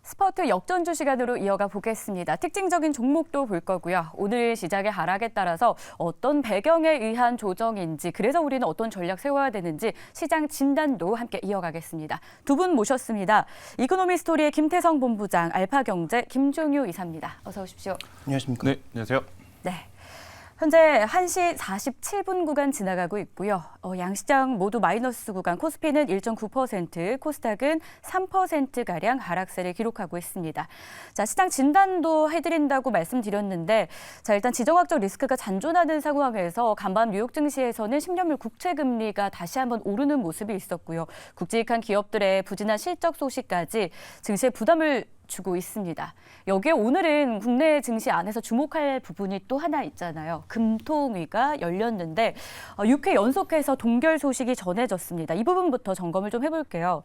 스포트 역전주 시간으로 이어가 보겠습니다. 특징적인 종목도 볼 거고요. 오늘 시작의 하락에 따라서 어떤 배경에 의한 조정인지, 그래서 우리는 어떤 전략 세워야 되는지 시장 진단도 함께 이어가겠습니다. 두 분 모셨습니다. 이코노미스토리의 김태성 본부장, 알파경제 김종유 이사입니다. 어서 오십시오. 안녕하십니까? 네, 안녕하세요. 네. 현재 1시 47분 구간 지나가고 있고요. 양시장 모두 마이너스 구간, 코스피는 1.9%, 코스닥은 3%가량 하락세를 기록하고 있습니다. 자, 시장 진단도 해드린다고 말씀드렸는데, 자, 일단 지정학적 리스크가 잔존하는 상황에서 간밤 뉴욕 증시에서는 10년물 국채 금리가 다시 한번 오르는 모습이 있었고요. 굵직한 기업들의 부진한 실적 소식까지 증시에 부담을 주고 있습니다. 여기에 오늘은 국내 증시 안에서 주목할 부분이 또 하나 있잖아요. 금통위가 열렸는데 6회 연속해서 동결 소식이 전해졌습니다. 이 부분부터 점검을 좀 해볼게요.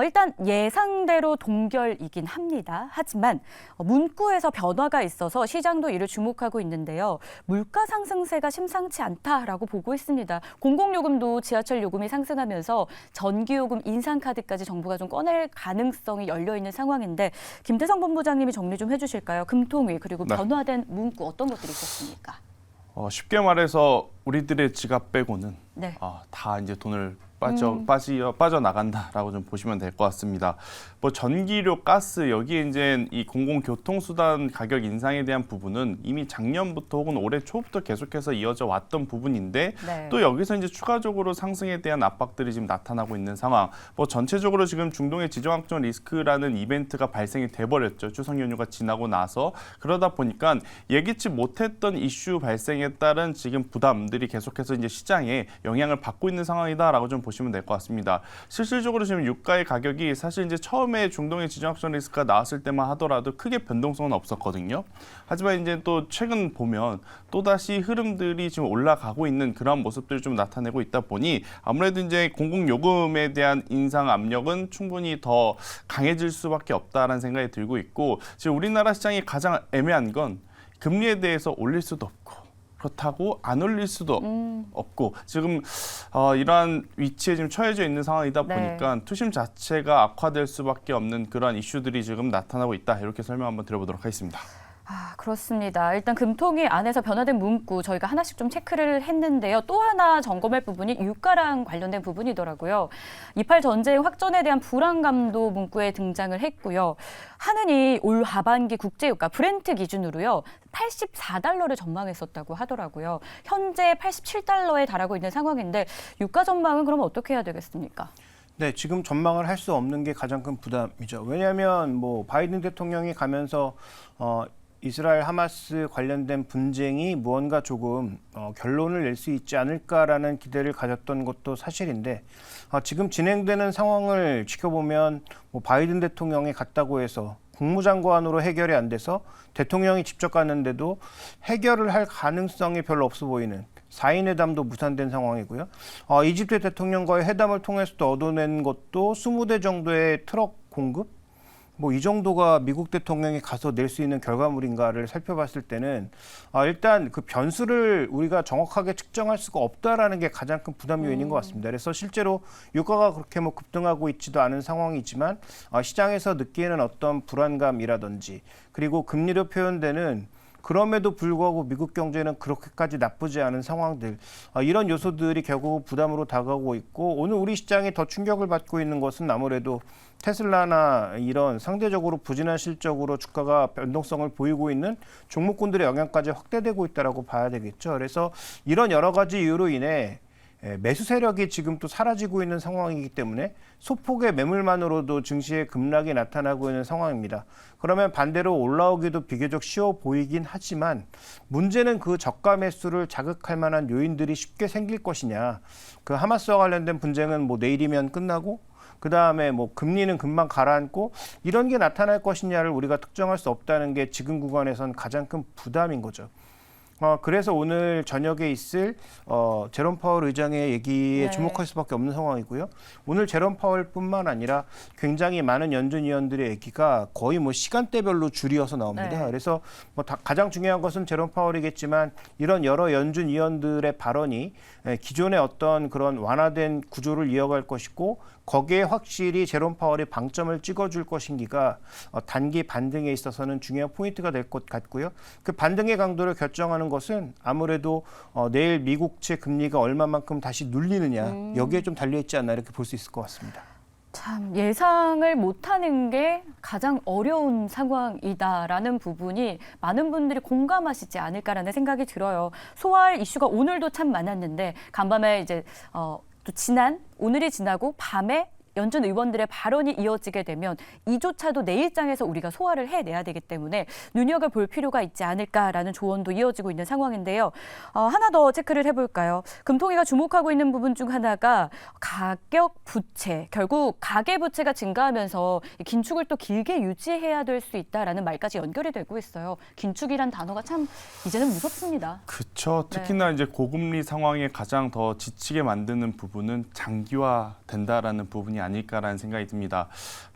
일단 예상대로 동결이긴 합니다. 하지만 문구에서 변화가 있어서 시장도 이를 주목하고 있는데요. 물가 상승세가 심상치 않다라고 보고 있습니다. 공공요금도 지하철 요금이 상승하면서 전기요금 인상 카드까지 정부가 좀 꺼낼 가능성이 열려 있는 상황인데, 김태성 본부장님이 정리 좀 해주실까요? 금통위 그리고 변화된 문구 어떤 것들이 있었습니까? 쉽게 말해서 우리들의 지갑 빼고는 네. 다 이제 돈을 빠져나간다라고 좀 보시면 될 것 같습니다. 뭐 전기료, 가스, 여기에 이제 이 공공교통수단 가격 인상에 대한 부분은 이미 작년부터 혹은 올해 초부터 계속해서 이어져 왔던 부분인데, 네. 또 여기서 이제 추가적으로 상승에 대한 압박들이 지금 나타나고 있는 상황. 뭐 전체적으로 지금 중동의 지정학적 리스크라는 이벤트가 발생이 돼버렸죠. 추석 연휴가 지나고 나서. 그러다 보니까 예기치 못했던 이슈 발생에 따른 지금 부담들이 계속해서 이제 시장에 영향을 받고 있는 상황이다라고 좀 보시면 될 것 같습니다. 실질적으로 지금 유가의 가격이 사실 이제 처음에 중동의 지정학적 리스크가 나왔을 때만 하더라도 크게 변동성은 없었거든요. 하지만 이제 또 최근 보면 또다시 흐름들이 지금 올라가고 있는 그런 모습들을 좀 나타내고 있다 보니 아무래도 이제 공공요금에 대한 인상 압력은 충분히 더 강해질 수밖에 없다라는 생각이 들고 있고, 지금 우리나라 시장이 가장 애매한 건 금리에 대해서 올릴 수도 없고 그렇다고 안 올릴 수도 없고, 지금 이러한 위치에 지금 처해져 있는 상황이다 보니까 네. 투심 자체가 악화될 수밖에 없는 그러한 이슈들이 지금 나타나고 있다. 이렇게 설명 한번 드려보도록 하겠습니다. 그렇습니다. 일단 금통위 안에서 변화된 문구 저희가 하나씩 좀 체크를 했는데요. 또 하나 점검할 부분이 유가랑 관련된 부분이더라고요. 이팔 전쟁 확전에 대한 불안감도 문구에 등장을 했고요. 한은이 올 하반기 국제유가 브렌트 기준으로요, 84달러를 전망했었다고 하더라고요. 현재 87달러에 달하고 있는 상황인데, 유가 전망은 그럼 어떻게 해야 되겠습니까? 네, 지금 전망을 할 수 없는 게 가장 큰 부담이죠. 왜냐하면 뭐 바이든 대통령이 가면서 이스라엘 하마스 관련된 분쟁이 무언가 조금 결론을 낼 수 있지 않을까라는 기대를 가졌던 것도 사실인데, 지금 진행되는 상황을 지켜보면 뭐 바이든 대통령이 갔다고 해서 국무장관으로 해결이 안 돼서 대통령이 직접 갔는데도 해결을 할 가능성이 별로 없어 보이는 4인 회담도 무산된 상황이고요. 이집트 대통령과의 회담을 통해서도 얻어낸 것도 20대 정도의 트럭 공급? 뭐 이 정도가 미국 대통령이 가서 낼 수 있는 결과물인가를 살펴봤을 때는 일단 그 변수를 우리가 정확하게 측정할 수가 없다라는 게 가장 큰 부담 요인인 것 같습니다. 그래서 실제로 유가가 그렇게 뭐 급등하고 있지도 않은 상황이지만 시장에서 느끼는 어떤 불안감이라든지, 그리고 금리로 표현되는 그럼에도 불구하고 미국 경제는 그렇게까지 나쁘지 않은 상황들, 이런 요소들이 결국 부담으로 다가오고 있고, 오늘 우리 시장이 더 충격을 받고 있는 것은 아무래도 테슬라나 이런 상대적으로 부진한 실적으로 주가가 변동성을 보이고 있는 종목군들의 영향까지 확대되고 있다고 봐야 되겠죠. 그래서 이런 여러 가지 이유로 인해 매수 세력이 지금 또 사라지고 있는 상황이기 때문에 소폭의 매물만으로도 증시의 급락이 나타나고 있는 상황입니다. 그러면 반대로 올라오기도 비교적 쉬워 보이긴 하지만, 문제는 그 저가 매수를 자극할 만한 요인들이 쉽게 생길 것이냐. 그 하마스와 관련된 분쟁은 뭐 내일이면 끝나고, 그 다음에 뭐 금리는 금방 가라앉고, 이런 게 나타날 것이냐를 우리가 특정할 수 없다는 게 지금 구간에선 가장 큰 부담인 거죠. 그래서 오늘 저녁에 있을 제롬 파월 의장의 얘기에 네. 주목할 수밖에 없는 상황이고요. 오늘 제롬 파월뿐만 아니라 굉장히 많은 연준 위원들의 얘기가 거의 뭐 시간대별로 줄이어서 나옵니다. 네. 그래서 뭐 가장 중요한 것은 제롬 파월이겠지만 이런 여러 연준 위원들의 발언이 기존의 어떤 그런 완화된 구조를 이어갈 것이고 거기에 확실히 제롬 파월이 방점을 찍어줄 것인기가 단기 반등에 있어서는 중요한 포인트가 될 것 같고요. 그 반등의 강도를 결정하는 것은 아무래도 내일 미국 채 금리가 얼마만큼 다시 눌리느냐 여기에 좀 달려있지 않나 이렇게 볼 수 있을 것 같습니다. 참 예상을 못하는 게 가장 어려운 상황이다라는 부분이 많은 분들이 공감하시지 않을까라는 생각이 들어요. 소화할 이슈가 오늘도 참 많았는데 간밤에 이제 또 오늘이 지나고 밤에 연준 의원들의 발언이 이어지게 되면 이조차도 내일장에서 우리가 소화를 해내야 되기 때문에 눈여겨볼 필요가 있지 않을까라는 조언도 이어지고 있는 상황인데요. 하나 더 체크를 해볼까요? 금통위가 주목하고 있는 부분 중 하나가 가격 부채. 결국 가계부채가 증가하면서 긴축을 또 길게 유지해야 될 수 있다라는 말까지 연결이 되고 있어요. 긴축이란 단어가 참 이제는 무섭습니다. 그렇죠. 특히나 이제 고금리 상황에 가장 더 지치게 만드는 부분은 장기화 된다라는 부분이 아닐까라는 생각이 듭니다.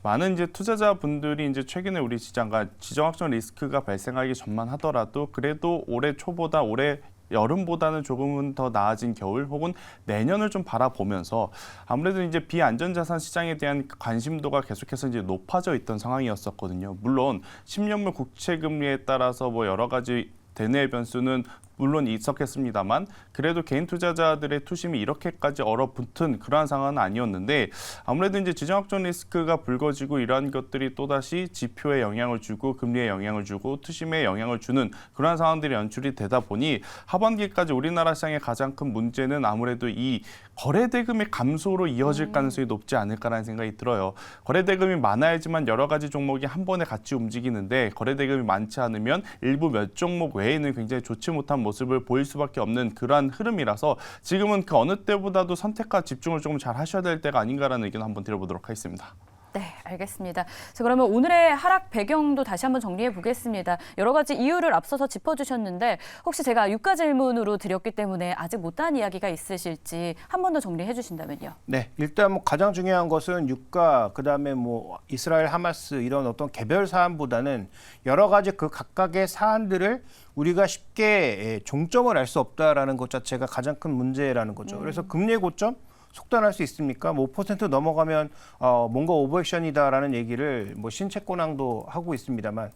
많은 이제 투자자분들이 이제 최근에 우리 시장과 지정학적 리스크가 발생하기 전만 하더라도 그래도 올해 초보다 올해 여름보다는 조금은 더 나아진 겨울 혹은 내년을 좀 바라보면서 아무래도 이제 비안전자산 시장에 대한 관심도가 계속해서 이제 높아져 있던 상황이었었거든요. 물론 10년물 국채 금리에 따라서 뭐 여러 가지 대내 변수는 물론 있었겠습니다만 그래도 개인 투자자들의 투심이 이렇게까지 얼어붙은 그러한 상황은 아니었는데 아무래도 이제 지정학적 리스크가 불거지고 이러한 것들이 또다시 지표에 영향을 주고 금리에 영향을 주고 투심에 영향을 주는 그러한 상황들이 연출이 되다 보니 하반기까지 우리나라 시장의 가장 큰 문제는 아무래도 이 거래대금의 감소로 이어질 가능성이 높지 않을까라는 생각이 들어요. 거래대금이 많아야지만 여러 가지 종목이 한 번에 같이 움직이는데 거래대금이 많지 않으면 일부 몇 종목 외에는 굉장히 좋지 못한 모습을 보일 수밖에 없는 그러한 흐름이라서 지금은 그 어느 때보다도 선택과 집중을 조금 잘 하셔야 될 때가 아닌가라는 의견 한번 드려보도록 하겠습니다. 네, 알겠습니다. 자, 그러면 오늘의 하락 배경도 다시 한번 정리해 보겠습니다. 여러 가지 이유를 앞서서 짚어주셨는데 혹시 제가 유가 질문으로 드렸기 때문에 아직 못한 이야기가 있으실지 한 번 더 정리해 주신다면요. 네, 일단 뭐 가장 중요한 것은 유가, 그다음에 뭐 이스라엘 하마스 이런 어떤 개별 사안보다는 여러 가지 그 각각의 사안들을 우리가 쉽게 종점을 알 수 없다라는 것 자체가 가장 큰 문제라는 거죠. 그래서 금리의 고점 속단할 수 있습니까? 뭐 5% 넘어가면 뭔가 오버액션이다라는 얘기를 뭐 신채권왕도 하고 있습니다만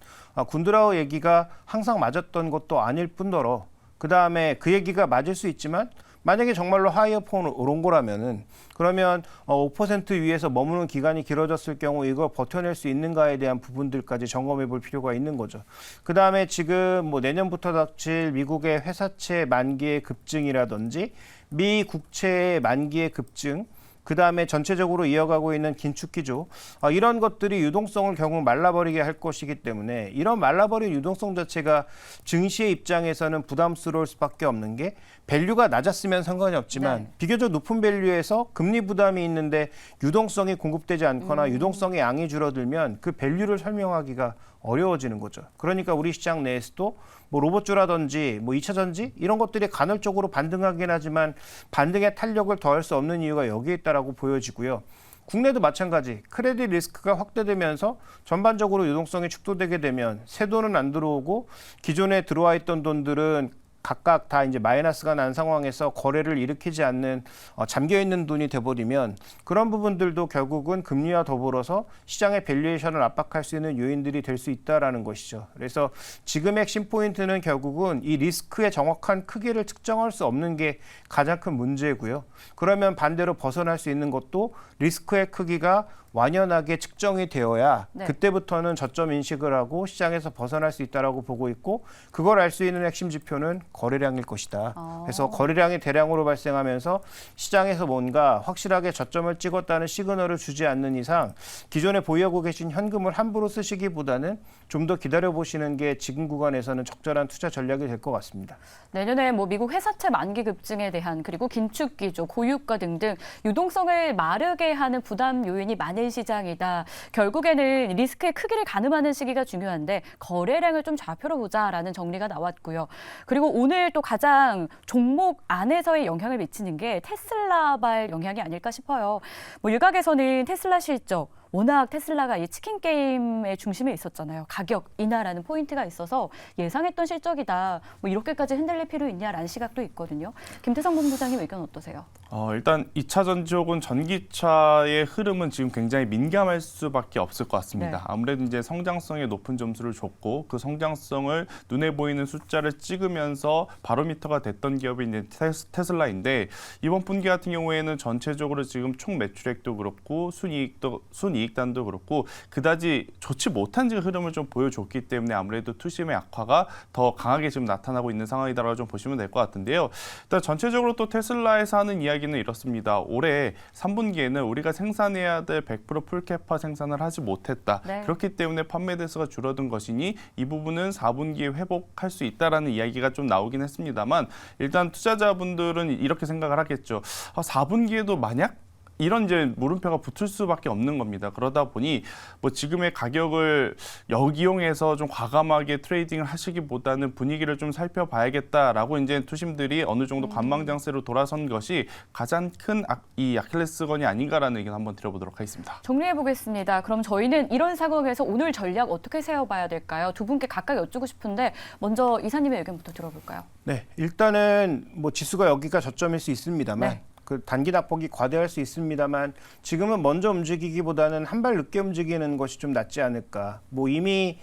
군드라우 얘기가 항상 맞았던 것도 아닐 뿐더러 그 다음에 그 얘기가 맞을 수 있지만 만약에 정말로 하이어 폰을 온 거라면은 그러면 5% 위에서 머무는 기간이 길어졌을 경우 이걸 버텨낼 수 있는가에 대한 부분들까지 점검해 볼 필요가 있는 거죠. 그 다음에 지금 뭐 내년부터 닥칠 미국의 회사채 만기의 급증이라든지 미 국채의 만기의 급증, 그 다음에 전체적으로 이어가고 있는 긴축 기조 이런 것들이 유동성을 결국 말라버리게 할 것이기 때문에 이런 말라버린 유동성 자체가 증시의 입장에서는 부담스러울 수밖에 없는 게 밸류가 낮았으면 상관이 없지만 네. 비교적 높은 밸류에서 금리 부담이 있는데 유동성이 공급되지 않거나 유동성의 양이 줄어들면 그 밸류를 설명하기가 어려워지는 거죠. 그러니까 우리 시장 내에서도 뭐 로봇주라든지 뭐 2차 전지 이런 것들이 간헐적으로 반등하긴 하지만 반등의 탄력을 더할 수 없는 이유가 여기에 있다라고 보여지고요. 국내도 마찬가지. 크레딧 리스크가 확대되면서 전반적으로 유동성이 축소되게 되면 새 돈은 안 들어오고 기존에 들어와 있던 돈들은 각각 다 이제 마이너스가 난 상황에서 거래를 일으키지 않는 잠겨 있는 돈이 돼버리면 그런 부분들도 결국은 금리와 더불어서 시장의 밸류에이션을 압박할 수 있는 요인들이 될 수 있다라는 것이죠. 그래서 지금의 핵심 포인트는 결국은 이 리스크의 정확한 크기를 측정할 수 없는 게 가장 큰 문제고요. 그러면 반대로 벗어날 수 있는 것도 리스크의 크기가 완연하게 측정이 되어야 네. 그때부터는 저점 인식을 하고 시장에서 벗어날 수 있다라고 보고 있고 그걸 알 수 있는 핵심 지표는 거래량일 것이다. 그래서 거래량이 대량으로 발생하면서 시장에서 뭔가 확실하게 저점을 찍었다는 시그널을 주지 않는 이상 기존에 보유하고 계신 현금을 함부로 쓰시기보다는 좀 더 기다려보시는 게 지금 구간에서는 적절한 투자 전략이 될 것 같습니다. 내년에 뭐 미국 회사채 만기 급증에 대한 그리고 긴축 기조, 고유가 등등 유동성을 마르게 하는 부담 요인이 많을 있는 시장이다. 결국에는 리스크의 크기를 가늠하는 시기가 중요한데 거래량을 좀 좌표로 보자라는 정리가 나왔고요. 그리고 오늘 또 가장 종목 안에서의 영향을 미치는 게 테슬라발 영향이 아닐까 싶어요. 뭐 일각에서는 테슬라 실적, 워낙 테슬라가 이 치킨 게임의 중심에 있었잖아요. 가격 인하라는 포인트가 있어서 예상했던 실적이다. 뭐 이렇게까지 흔들릴 필요 있냐라는 시각도 있거든요. 김태성 본부장님 의견 어떠세요? 일단 2차 전지 혹은 전기차의 흐름은 지금 굉장히 민감할 수밖에 없을 것 같습니다. 네. 아무래도 이제 성장성에 높은 점수를 줬고 그 성장성을 눈에 보이는 숫자를 찍으면서 바로미터가 됐던 기업이 이제 테슬라인데 이번 분기 같은 경우에는 전체적으로 지금 총 매출액도 그렇고 순이익단도 그렇고 그다지 좋지 못한 지금 흐름을 좀 보여줬기 때문에 아무래도 투심의 악화가 더 강하게 지금 나타나고 있는 상황이다라고 좀 보시면 될 것 같은데요. 일단 전체적으로 또 테슬라에서 하는 이야기는 이렇습니다. 올해 3분기에는 우리가 생산해야 될 100% 풀캐파 생산을 하지 못했다. 네. 그렇기 때문에 판매 대수가 줄어든 것이니 이 부분은 4분기에 회복할 수 있다라는 이야기가 좀 나오긴 했습니다만 일단 투자자분들은 이렇게 생각을 하겠죠. 4분기에도 만약 이런 이제 물음표가 붙을 수밖에 없는 겁니다. 그러다 보니 뭐 지금의 가격을 역이용해서 좀 과감하게 트레이딩을 하시기보다는 분위기를 좀 살펴봐야겠다라고 이제 투심들이 어느 정도 관망장세로 돌아선 것이 가장 큰 이 아킬레스건이 아닌가라는 의견 한번 드려보도록 하겠습니다. 정리해 보겠습니다. 그럼 저희는 이런 상황에서 오늘 전략 어떻게 세워봐야 될까요? 두 분께 각각 여쭈고 싶은데 먼저 이사님의 의견부터 들어볼까요? 네, 일단은 뭐 지수가 여기가 저점일 수 있습니다만 네. 그 단기 낙폭이 과대할 수 있습니다만 지금은 먼저 움직이기보다는 한 발 늦게 움직이는 것이 좀 낫지 않을까. 뭐 이미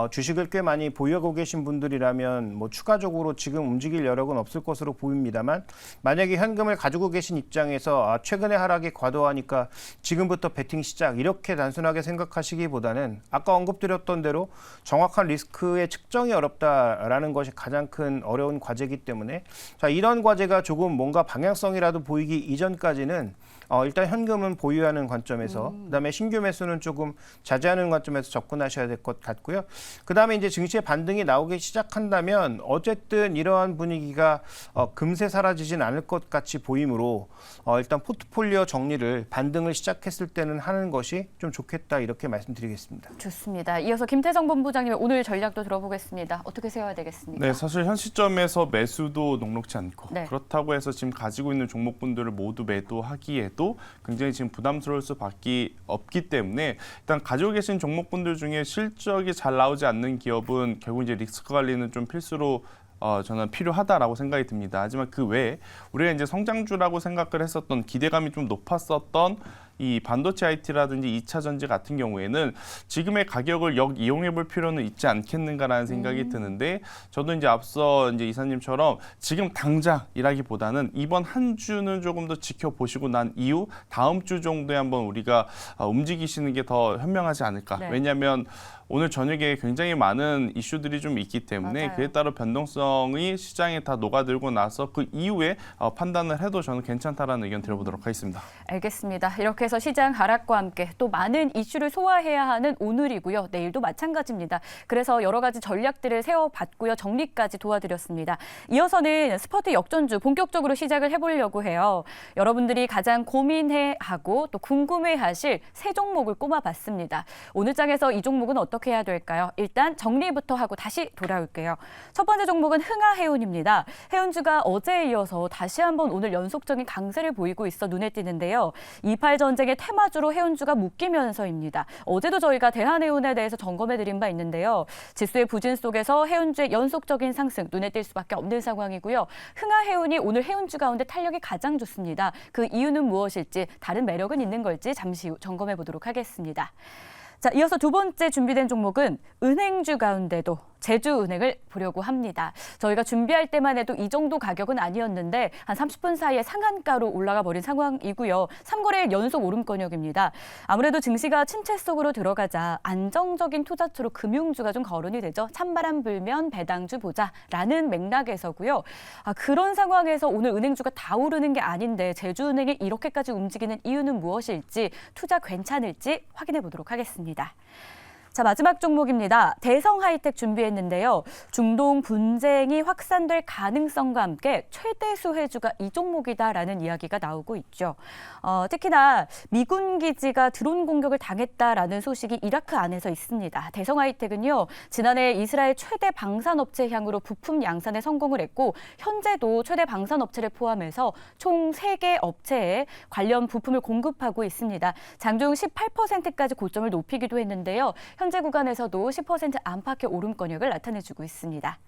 주식을 꽤 많이 보유하고 계신 분들이라면 뭐 추가적으로 지금 움직일 여력은 없을 것으로 보입니다만 만약에 현금을 가지고 계신 입장에서 최근의 하락이 과도하니까 지금부터 베팅 시작 이렇게 단순하게 생각하시기보다는 아까 언급드렸던 대로 정확한 리스크의 측정이 어렵다라는 것이 가장 큰 어려운 과제이기 때문에 자 이런 과제가 조금 뭔가 방향성이라도 보이기 이전까지는 일단 현금은 보유하는 관점에서 그다음에 신규 매수는 조금 자제하는 관점에서 접근하셔야 될 것 같고요. 그다음에 이제 증시의 반등이 나오기 시작한다면 어쨌든 이러한 분위기가 금세 사라지진 않을 것 같이 보이므로 일단 포트폴리오 정리를 반등을 시작했을 때는 하는 것이 좀 좋겠다 이렇게 말씀드리겠습니다. 좋습니다. 이어서 김태성 본부장님의 오늘 전략도 들어보겠습니다. 어떻게 세워야 되겠습니까? 네, 사실 현 시점에서 매수도 녹록지 않고 네. 그렇다고 해서 지금 가지고 있는 종목분들을 모두 매도하기에도 굉장히 지금 부담스러울 수밖에 없기 때문에 일단 가지고 계신 종목분들 중에 실적이 잘 나오지 않는 기업은 결국 이제 리스크 관리는 좀 필수로 저는 필요하다라고 생각이 듭니다. 하지만 그 외에 우리가 이제 성장주라고 생각을 했었던 기대감이 좀 높았었던 이 반도체 IT라든지 2차 전지 같은 경우에는 지금의 가격을 역이용해 볼 필요는 있지 않겠는가라는 생각이 드는데 저도 이제 앞서 이제 이사님처럼 지금 당장이라기보다는 이번 한 주는 조금 더 지켜보시고 난 이후 다음 주 정도에 한번 우리가 움직이시는 게 더 현명하지 않을까. 네. 왜냐하면 오늘 저녁에 굉장히 많은 이슈들이 좀 있기 때문에 맞아요. 그에 따라 변동성이 시장에 다 녹아들고 나서 그 이후에 판단을 해도 저는 괜찮다라는 의견 드려보도록 하겠습니다. 알겠습니다. 이렇게 해서 시장 하락과 함께 또 많은 이슈를 소화해야 하는 오늘이고요. 내일도 마찬가지입니다. 그래서 여러 가지 전략들을 세워봤고요. 정리까지 도와드렸습니다. 이어서는 스포트 역전주 본격적으로 시작을 해보려고 해요. 여러분들이 가장 고민해하고 또 궁금해하실 세 종목을 꼽아봤습니다. 오늘 장에서 이 종목은 어떻게 해야 될까요? 일단 정리부터 하고 다시 돌아올게요. 첫 번째 종목은 흥하해운입니다. 해운주가 어제에 이어서 다시 한번 오늘 연속적인 강세를 보이고 있어 눈에 띄는데요. 28 전쟁의 테마주로 해운주가 묶이면서입니다. 어제도 저희가 대한해운에 대해서 점검해드린 바 있는데요. 지수의 부진 속에서 해운주의 연속적인 상승 눈에 띌 수밖에 없는 상황이고요. 흥하해운이 오늘 해운주 가운데 탄력이 가장 좋습니다. 그 이유는 무엇일지 다른 매력은 있는 걸지 잠시 후 점검해 보도록 하겠습니다. 자, 이어서 두 번째 준비된 종목은 은행주 가운데도 제주은행을 보려고 합니다. 저희가 준비할 때만 해도 이 정도 가격은 아니었는데 한 30분 사이에 상한가로 올라가 버린 상황이고요. 3거래일 연속 오름권역입니다. 아무래도 증시가 침체 속으로 들어가자 안정적인 투자처로 금융주가 좀 거론이 되죠. 찬바람 불면 배당주 보자라는 맥락에서고요. 그런 상황에서 오늘 은행주가 다 오르는 게 아닌데 제주은행이 이렇게까지 움직이는 이유는 무엇일지 투자 괜찮을지 확인해 보도록 하겠습니다. 자, 마지막 종목입니다. 대성 하이텍 준비했는데요. 중동 분쟁이 확산될 가능성과 함께 최대 수혜주가 이 종목이다라는 이야기가 나오고 있죠. 특히나 미군 기지가 드론 공격을 당했다라는 소식이 이라크 안에서 있습니다. 대성 하이텍은요, 지난해 이스라엘 최대 방산업체 향으로 부품 양산에 성공을 했고 현재도 최대 방산업체를 포함해서 총 3개 업체에 관련 부품을 공급하고 있습니다. 장중 18%까지 고점을 높이기도 했는데요. 현재 구간에서도 10% 안팎의 오름권역을 나타내주고 있습니다.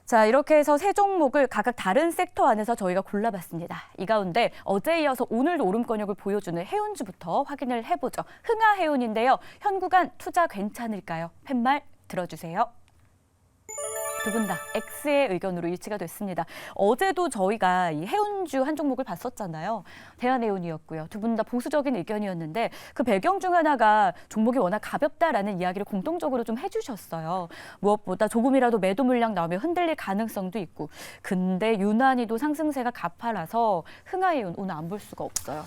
자, 이렇게 해서 세 종목을 각각 다른 섹터 안에서 저희가 골라봤습니다. 이 가운데 어제에 이어서 오늘도 오름권역을 보여주는 해운주부터 확인을 해보죠. 흥하해운인데요. 현 구간 투자 괜찮을까요? 팻말 들어주세요. 두 분 다 X의 의견으로 일치가 됐습니다. 어제도 저희가 이 해운주 한 종목을 봤었잖아요. 대한해운이었고요. 두 분 다 보수적인 의견이었는데 그 배경 중 하나가 종목이 워낙 가볍다라는 이야기를 공통적으로 좀 해주셨어요. 무엇보다 조금이라도 매도 물량 나오면 흔들릴 가능성도 있고. 근데 유난히도 상승세가 가파라서 흥하해운 오늘 안 볼 수가 없어요.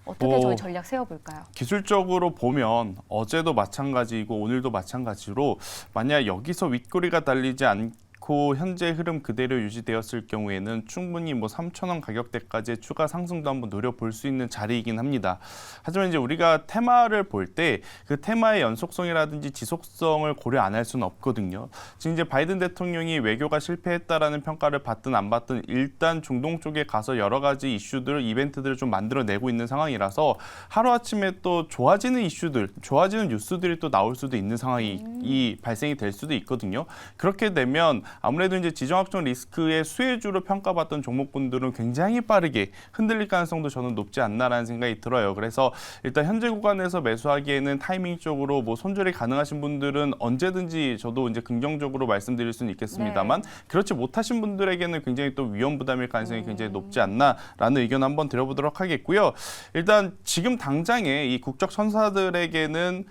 어떻게 저희 전략 세워볼까요? 기술적으로 보면 어제도 마찬가지이고 오늘도 마찬가지로 만약 여기서 윗꼬리가 달리지 않고 현재 흐름 그대로 유지되었을 경우에는 충분히 3,000원 가격대까지의 추가 상승도 한번 노려볼 수 있는 자리이긴 합니다. 하지만 이제 우리가 테마를 볼 때 그 테마의 연속성이라든지 지속성을 고려 안 할 수는 없거든요. 지금 이제 바이든 대통령이 외교가 실패했다라는 평가를 받든 안 받든 일단 중동 쪽에 가서 여러 가지 이슈들, 이벤트들을 좀 만들어내고 있는 상황이라서 하루아침에 또 좋아지는 이슈들, 좋아지는 뉴스들이 또 나올 수도 있는 상황이 발생이 될 수도 있거든요. 그렇게 되면 아무래도 이제 지정학적 리스크의 수혜주로 평가받던 종목군들은 굉장히 빠르게 흔들릴 가능성도 저는 높지 않나라는 생각이 들어요. 그래서 일단 현재 구간에서 매수하기에는 타이밍 쪽으로 손절이 가능하신 분들은 언제든지 저도 이제 긍정적으로 말씀드릴 수는 있겠습니다만 그렇지 못하신 분들에게는 굉장히 또 위험 부담일 가능성이 굉장히 높지 않나라는 의견 한번 드려보도록 하겠고요. 일단 지금 당장에 이 국적 천사들에게는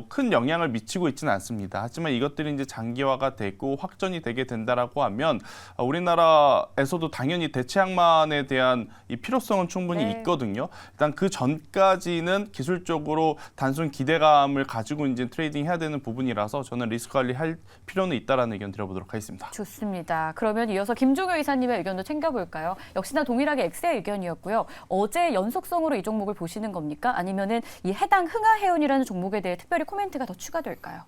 큰 영향을 미치고 있지는 않습니다. 하지만 이것들이 이제 장기화가 되고 확전이 되게 된다라고 하면 우리나라에서도 당연히 대체 항만에 대한 이 필요성은 충분히 있거든요. 일단 그 전까지는 기술적으로 단순 기대감을 가지고 이제 트레이딩 해야 되는 부분이라서 저는 리스크 관리할 필요는 있다라는 의견 드려보도록 하겠습니다. 좋습니다. 그러면 이어서 김종효 이사님의 의견도 챙겨볼까요? 역시나 동일하게 X의 의견이었고요. 어제 연속성으로 이 종목을 보시는 겁니까? 아니면은 이 해당 흥하해운이라는 종목에 대해 특별히 코멘트가 더 추가될까요?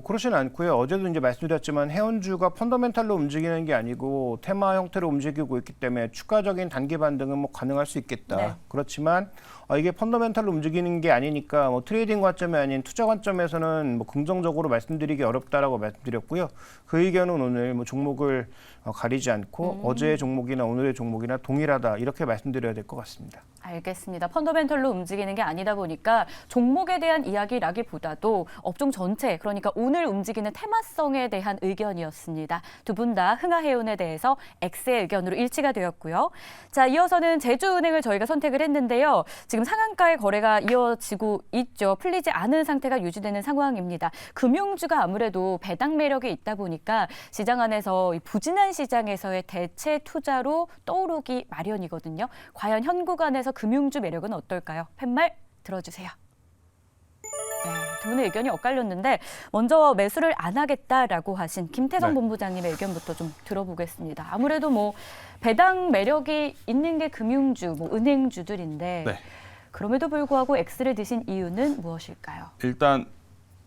그렇지는 않고요. 어제도 이제 말씀드렸지만 해운주가 펀더멘탈로 움직이는 게 아니고 테마 형태로 움직이고 있기 때문에 추가적인 단기 반등은 가능할 수 있겠다. 네. 그렇지만 이게 펀더멘탈로 움직이는 게 아니니까 트레이딩 관점이 아닌 투자 관점에서는 긍정적으로 말씀드리기 어렵다라고 말씀드렸고요. 그 의견은 오늘 종목을 가리지 않고 어제의 종목이나 오늘의 종목이나 동일하다 이렇게 말씀드려야 될 것 같습니다. 알겠습니다. 펀더멘털로 움직이는 게 아니다 보니까 종목에 대한 이야기라기보다도 업종 전체, 그러니까 오늘 움직이는 테마성에 대한 의견이었습니다. 두 분 다 흥하해운에 대해서 X의 의견으로 일치가 되었고요. 자, 이어서는 제주은행을 저희가 선택을 했는데요. 지금 상한가의 거래가 이어지고 있죠. 풀리지 않은 상태가 유지되는 상황입니다. 금융주가 아무래도 배당 매력이 있다 보니까 시장 안에서 부진한 시장에서의 대체 투자로 떠오르기 마련이거든요. 과연 현 구간에서 금융주 매력은 어떨까요? 팻말 들어주세요. 네, 두 분의 의견이 엇갈렸는데 먼저 매수를 안 하겠다라고 하신 김태성 본부장님의 의견부터 좀 들어보겠습니다. 아무래도 배당 매력이 있는 게 금융주, 은행주들인데 그럼에도 불구하고 X를 드신 이유는 무엇일까요? 일단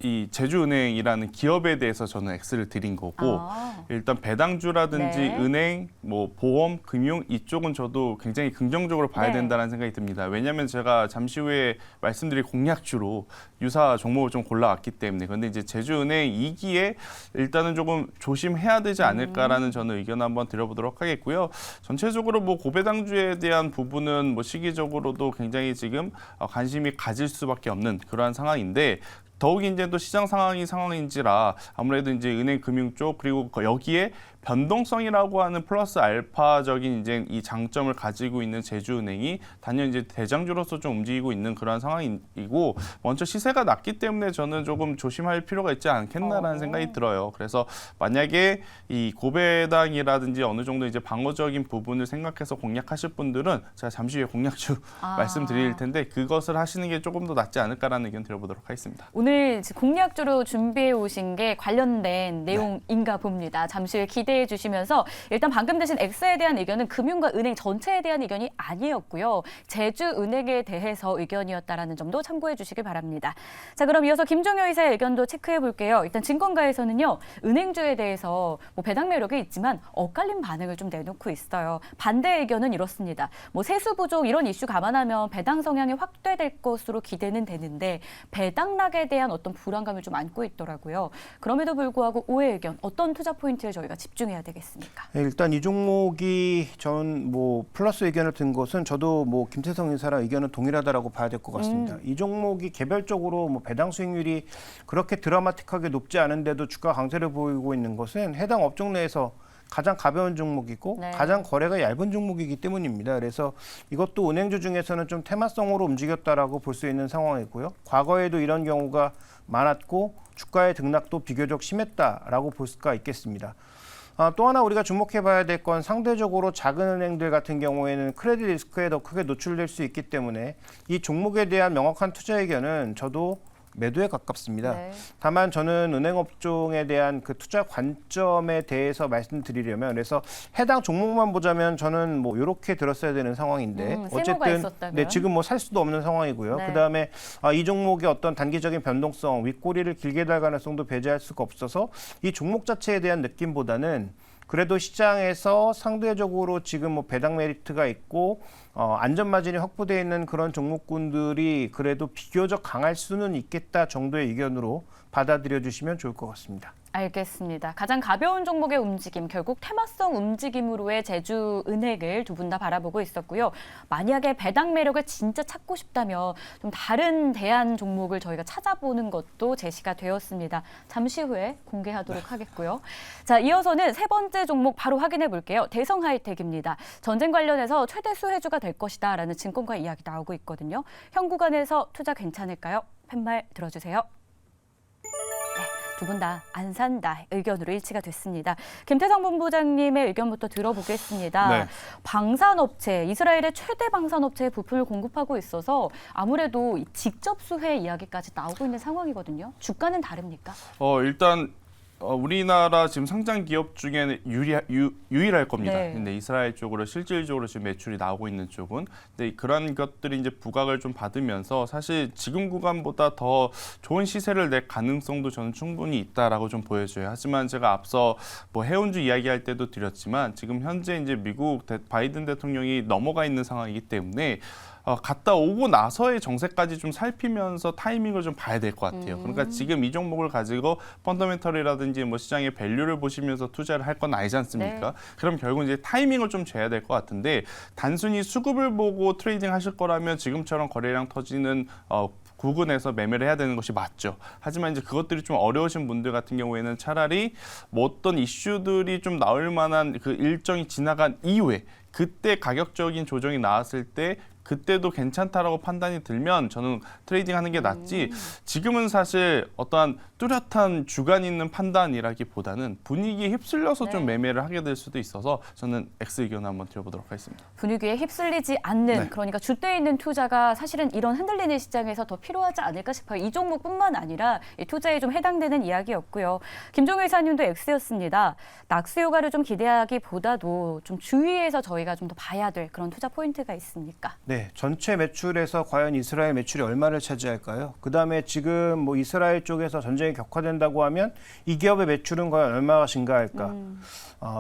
이 제주은행이라는 기업에 대해서 저는 X를 드린 거고 일단 배당주라든지 은행, 보험, 금융 이쪽은 저도 굉장히 긍정적으로 봐야 된다는 생각이 듭니다. 왜냐하면 제가 잠시 후에 말씀드릴 공략주로 유사 종목을 좀 골라왔기 때문에 그런데 이제 제주은행 2기에 일단은 조금 조심해야 되지 않을까라는 저는 의견 한번 드려보도록 하겠고요. 전체적으로 고배당주에 대한 부분은 시기적으로도 굉장히 지금 관심이 가질 수밖에 없는 그러한 상황인데 더욱이 이제 또 시장 상황인지라 아무래도 이제 은행 금융 쪽 그리고 여기에 변동성이라고 하는 플러스 알파적인 이제 이 장점을 가지고 있는 제주은행이 단연 이제 대장주로서 좀 움직이고 있는 그러한 상황이고 먼저 시세가 낮기 때문에 저는 조금 조심할 필요가 있지 않겠나라는 생각이 들어요. 그래서 만약에 이 고배당이라든지 어느 정도 이제 방어적인 부분을 생각해서 공략하실 분들은 제가 잠시 후에 공략주 말씀드릴 텐데 그것을 하시는 게 조금 더 낫지 않을까라는 의견 드려보도록 하겠습니다. 오늘 공략주로 준비해 오신 게 관련된 내용인가 봅니다. 잠시 후에 기대해 주시면서 일단 방금 드신 X에 대한 의견은 금융과 은행 전체에 대한 의견이 아니었고요. 제주은행에 대해서 의견이었다라는 점도 참고해 주시기 바랍니다. 자, 그럼 이어서 김종효 이사의 의견도 체크해 볼게요. 일단 증권가에서는요. 은행주에 대해서 배당 매력이 있지만 엇갈린 반응을 좀 내놓고 있어요. 반대 의견은 이렇습니다. 세수 부족 이런 이슈 감안하면 배당 성향이 확대될 것으로 기대는 되는데 배당락에 대한 어떤 불안감을 좀 안고 있더라고요. 그럼에도 불구하고 오해 의견 어떤 투자 포인트에 저희가 집중해야 되겠습니까? 네, 일단 이 종목이 전 플러스 의견을 든 것은 저도 김태성 이사랑 의견은 동일하다라고 봐야 될 것 같습니다. 이 종목이 개별적으로 배당 수익률이 그렇게 드라마틱하게 높지 않은데도 주가 강세를 보이고 있는 것은 해당 업종 내에서 가장 가벼운 종목이고 네. 가장 거래가 얇은 종목이기 때문입니다. 그래서 이것도 은행주 중에서는 좀 테마성으로 움직였다라고 볼 수 있는 상황이고요. 과거에도 이런 경우가 많았고 주가의 등락도 비교적 심했다라고 볼 수가 있겠습니다. 또 하나 우리가 주목해 봐야 될 건 상대적으로 작은 은행들 같은 경우에는 크레딧 리스크에 더 크게 노출될 수 있기 때문에 이 종목에 대한 명확한 투자 의견은 저도 매도에 가깝습니다. 네. 다만 저는 은행 업종에 대한 그 투자 관점에 대해서 말씀드리려면 그래서 해당 종목만 보자면 저는 이렇게 들었어야 되는 상황인데 세모가 어쨌든 있었다면? 지금 살 수도 없는 상황이고요. 네. 그다음에 이 종목의 어떤 단기적인 변동성, 윗꼬리를 길게 달 가능성도 배제할 수가 없어서 이 종목 자체에 대한 느낌보다는 그래도 시장에서 상대적으로 지금 배당 메리트가 있고 안전 마진이 확보되어 있는 그런 종목군들이 그래도 비교적 강할 수는 있겠다 정도의 의견으로 받아들여 주시면 좋을 것 같습니다. 알겠습니다. 가장 가벼운 종목의 움직임, 결국 테마성 움직임으로의 제주은행을 두 분 다 바라보고 있었고요. 만약에 배당 매력을 진짜 찾고 싶다면 좀 다른 대안 종목을 저희가 찾아보는 것도 제시가 되었습니다. 잠시 후에 공개하도록 하겠고요. 자, 이어서는 세 번째 종목 바로 확인해 볼게요. 대성하이텍입니다. 전쟁 관련해서 최대 수혜주가 될 것이다라는 증권가 이야기 나오고 있거든요. 현 구간에서 투자 괜찮을까요? 팻말 들어주세요. 두 분 다 안 산다 의견으로 일치가 됐습니다. 김태성 본부장님의 의견부터 들어보겠습니다. 네. 방산업체, 이스라엘의 최대 방산업체에 부품을 공급하고 있어서 아무래도 직접 수혜 이야기까지 나오고 있는 상황이거든요. 주가는 다릅니까? 일단 우리나라 지금 상장 기업 중에는 유일할 겁니다. 네. 근데 이스라엘 쪽으로 실질적으로 지금 매출이 나오고 있는 쪽은, 근데 그런 것들이 이제 부각을 좀 받으면서 사실 지금 구간보다 더 좋은 시세를 낼 가능성도 저는 충분히 있다라고 좀 보여져요. 하지만 제가 앞서 해운주 이야기할 때도 드렸지만 지금 현재 이제 미국 바이든 대통령이 넘어가 있는 상황이기 때문에. 갔다 오고 나서의 정세까지 좀 살피면서 타이밍을 좀 봐야 될 것 같아요. 그러니까 지금 이 종목을 가지고 펀더멘털이라든지 시장의 밸류를 보시면서 투자를 할 건 아니지 않습니까? 네. 그럼 결국 이제 타이밍을 좀 재야 될 것 같은데 단순히 수급을 보고 트레이딩 하실 거라면 지금처럼 거래량 터지는 구근에서 매매를 해야 되는 것이 맞죠. 하지만 이제 그것들이 좀 어려우신 분들 같은 경우에는 차라리 어떤 이슈들이 좀 나올 만한 그 일정이 지나간 이후에 그때 가격적인 조정이 나왔을 때 그때도 괜찮다라고 판단이 들면 저는 트레이딩하는 게 낫지 지금은 사실 어떠한 뚜렷한 주관 있는 판단이라기보다는 분위기에 휩쓸려서 좀 매매를 하게 될 수도 있어서 저는 X 의견을 한번 드려보도록 하겠습니다. 분위기에 휩쓸리지 않는 그러니까 주대에 있는 투자가 사실은 이런 흔들리는 시장에서 더 필요하지 않을까 싶어요. 이 종목뿐만 아니라 이 투자에 좀 해당되는 이야기였고요. 김종효 이사님도 X였습니다. 낙수 효과를 좀 기대하기보다도 좀 주위에서 저희가 좀 더 봐야 될 그런 투자 포인트가 있습니까? 네, 전체 매출에서 과연 이스라엘 매출이 얼마를 차지할까요? 그다음에 지금 이스라엘 쪽에서 전쟁이 격화된다고 하면 이 기업의 매출은 과연 얼마가 증가할까?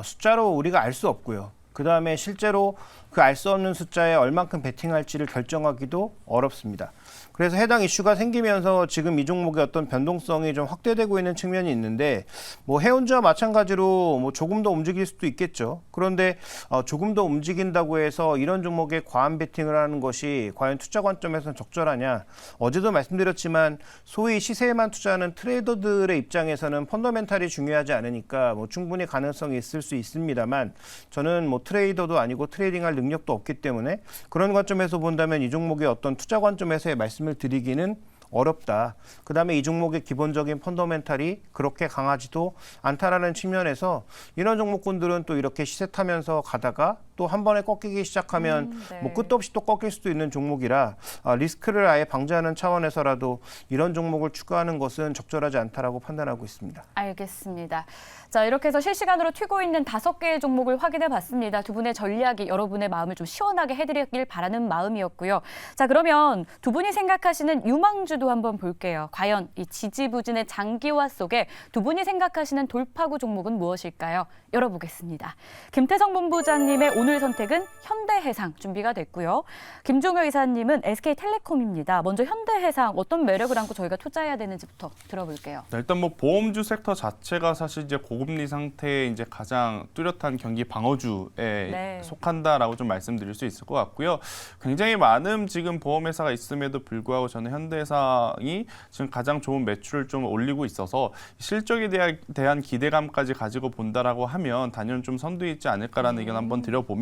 숫자로 우리가 알 수 없고요. 그다음에 실제로 그 알 수 없는 숫자에 얼만큼 베팅할지를 결정하기도 어렵습니다. 그래서 해당 이슈가 생기면서 지금 이 종목의 어떤 변동성이 좀 확대되고 있는 측면이 있는데 뭐 해운주와 마찬가지로 뭐 조금 더 움직일 수도 있겠죠. 그런데 조금 더 움직인다고 해서 이런 종목에 과한 베팅을 하는 것이 과연 투자 관점에서는 적절하냐? 어제도 말씀드렸지만 소위 시세에만 투자하는 트레이더들의 입장에서는 펀더멘탈이 중요하지 않으니까 뭐 충분히 가능성이 있을 수 있습니다만 저는 뭐 트레이더도 아니고 트레이딩할 능력도 없기 때문에 그런 관점에서 본다면 이 종목의 어떤 투자 관점에서의 말씀을 드리기는 어렵다. 그다음에 이 종목의 기본적인 펀더멘탈이 그렇게 강하지도 않다라는 측면에서 이런 종목군들은 또 이렇게 시세 타면서 가다가 또 한 번에 꺾이기 시작하면 네. 뭐 끝도 없이 또 꺾일 수도 있는 종목이라 리스크를 아예 방지하는 차원에서라도 이런 종목을 추가하는 것은 적절하지 않다라고 판단하고 있습니다. 알겠습니다. 자, 이렇게 해서 실시간으로 튀고 있는 5개의 종목을 확인해 봤습니다. 두 분의 전략이 여러분의 마음을 좀 시원하게 해드리길 바라는 마음이었고요. 자, 그러면 두 분이 생각하시는 유망주도 한번 볼게요. 과연 이 지지부진의 장기화 속에 두 분이 생각하시는 돌파구 종목은 무엇일까요? 열어보겠습니다. 김태성 본부장님의 오늘 선택은 현대해상 준비가 됐고요. 김종효 이사님은 SK텔레콤입니다. 먼저 현대해상 어떤 매력을 안고 저희가 투자해야 되는지부터 들어볼게요. 일단 뭐 보험주 섹터 자체가 사실 이제 고금리 상태에 이제 가장 뚜렷한 경기 방어주에 네. 속한다라고 좀 말씀드릴 수 있을 것 같고요. 굉장히 많은 지금 보험회사가 있음에도 불구하고 저는 현대해상이 지금 가장 좋은 매출을 좀 올리고 있어서 실적에 대한 기대감까지 가지고 본다라고 하면 단연 좀 선두에 있지 않을까라는 의견 한번 드려보며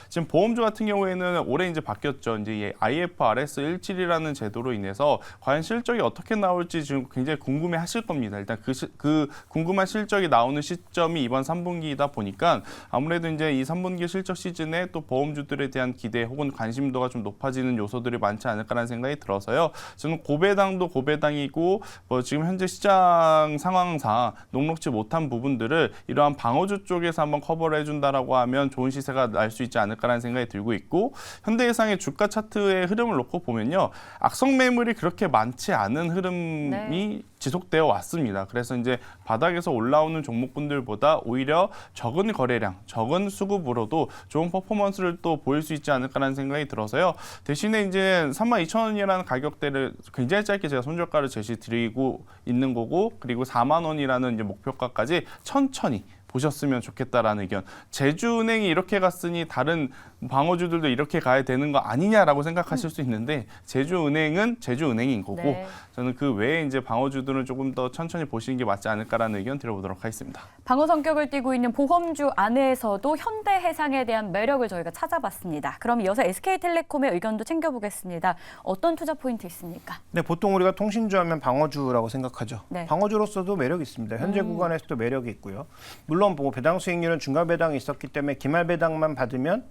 지금 보험주 같은 경우에는 올해 이제 바뀌었죠. 이제 이 IFRS 17이라는 제도로 인해서 과연 실적이 어떻게 나올지 지금 굉장히 궁금해하실 겁니다. 일단 그 궁금한 실적이 나오는 시점이 이번 3분기이다 보니까 아무래도 이제 이 3분기 실적 시즌에 또 보험주들에 대한 기대 혹은 관심도가 좀 높아지는 요소들이 많지 않을까라는 생각이 들어서요. 저는 고배당도 고배당이고 뭐 지금 현재 시장 상황상 녹록지 못한 부분들을 이러한 방어주 쪽에서 한번 커버를 해준다라고 하면 좋은 시세가 날 수 있지 않을까라는 생각이 들고 있고 현대해상의 주가 차트의 흐름을 놓고 보면요. 악성 매물이 그렇게 많지 않은 흐름이 네. 지속되어 왔습니다. 그래서 이제 바닥에서 올라오는 종목군들보다 오히려 적은 거래량, 적은 수급으로도 좋은 퍼포먼스를 또 보일 수 있지 않을까라는 생각이 들어서요. 대신에 이제 32,000원이라는 가격대를 굉장히 짧게 제가 손절가를 제시드리고 있는 거고 그리고 4만 원이라는 이제 목표가까지 천천히 보셨으면 좋겠다라는 의견. 제주은행이 이렇게 갔으니 다른 방어주들도 이렇게 가야 되는 거 아니냐라고 생각하실 수 있는데 제주은행은 제주은행인 거고 네. 저는 그 외에 이제 방어주들은 조금 더 천천히 보시는 게 맞지 않을까라는 의견 드려보도록 하겠습니다. 방어 성격을 띠고 있는 보험주 안에서도 현대해상에 대한 매력을 저희가 찾아봤습니다. 그럼 이어서 SK텔레콤의 의견도 챙겨보겠습니다. 어떤 투자 포인트 있습니까? 네, 보통 우리가 통신주 하면 방어주라고 생각하죠. 네. 방어주로서도 매력이 있습니다. 현재 구간에서도 매력이 있고요. 물론 뭐 배당 수익률은 중간 배당이 있었기 때문에 기말 배당만 받으면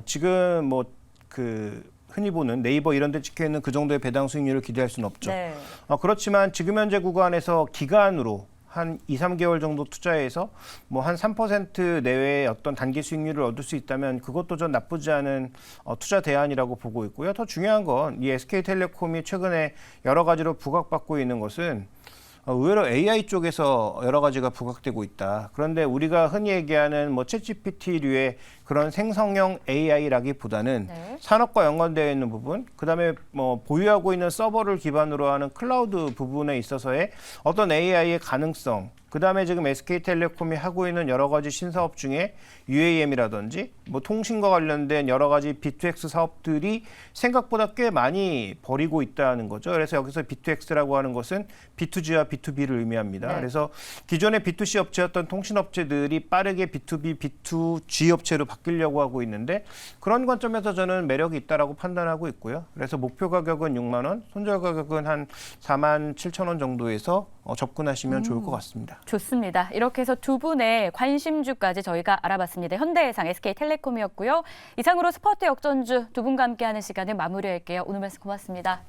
지금 뭐 그 흔히 보는 네이버 이런 데 찍혀 있는 그 정도의 배당 수익률을 기대할 수는 없죠. 네. 그렇지만 지금 현재 구간에서 기간으로 한 2, 3개월 정도 투자해서 뭐 한 3% 내외의 어떤 단기 수익률을 얻을 수 있다면 그것도 전 나쁘지 않은 투자 대안이라고 보고 있고요. 더 중요한 건 이 SK텔레콤이 최근에 여러 가지로 부각받고 있는 것은 의외로 AI 쪽에서 여러 가지가 부각되고 있다. 그런데 우리가 흔히 얘기하는 뭐 챗GPT류의 그런 생성형 AI라기보다는 네. 산업과 연관되어 있는 부분, 그다음에 뭐 보유하고 있는 서버를 기반으로 하는 클라우드 부분에 있어서의 어떤 AI의 가능성, 그다음에 지금 SK텔레콤이 하고 있는 여러 가지 신사업 중에 UAM이라든지 뭐 통신과 관련된 여러 가지 B2X 사업들이 생각보다 꽤 많이 벌이고 있다는 거죠. 그래서 여기서 B2X라고 하는 것은 B2G와 B2B를 의미합니다. 네. 그래서 기존의 B2C 업체였던 통신업체들이 빠르게 B2B, B2G 업체로 바뀌려고 하고 있는데 그런 관점에서 저는 매력이 있다라고 판단하고 있고요. 그래서 목표 가격은 6만 원, 손절 가격은 한 4만 7천 원 정도에서 접근하시면 좋을 것 같습니다. 좋습니다. 이렇게 해서 두 분의 관심주까지 저희가 알아봤습니다. 현대해상, SK텔레콤이었고요. 이상으로 스포츠 역전주 두 분과 함께하는 시간을 마무리할게요. 오늘 말씀 고맙습니다.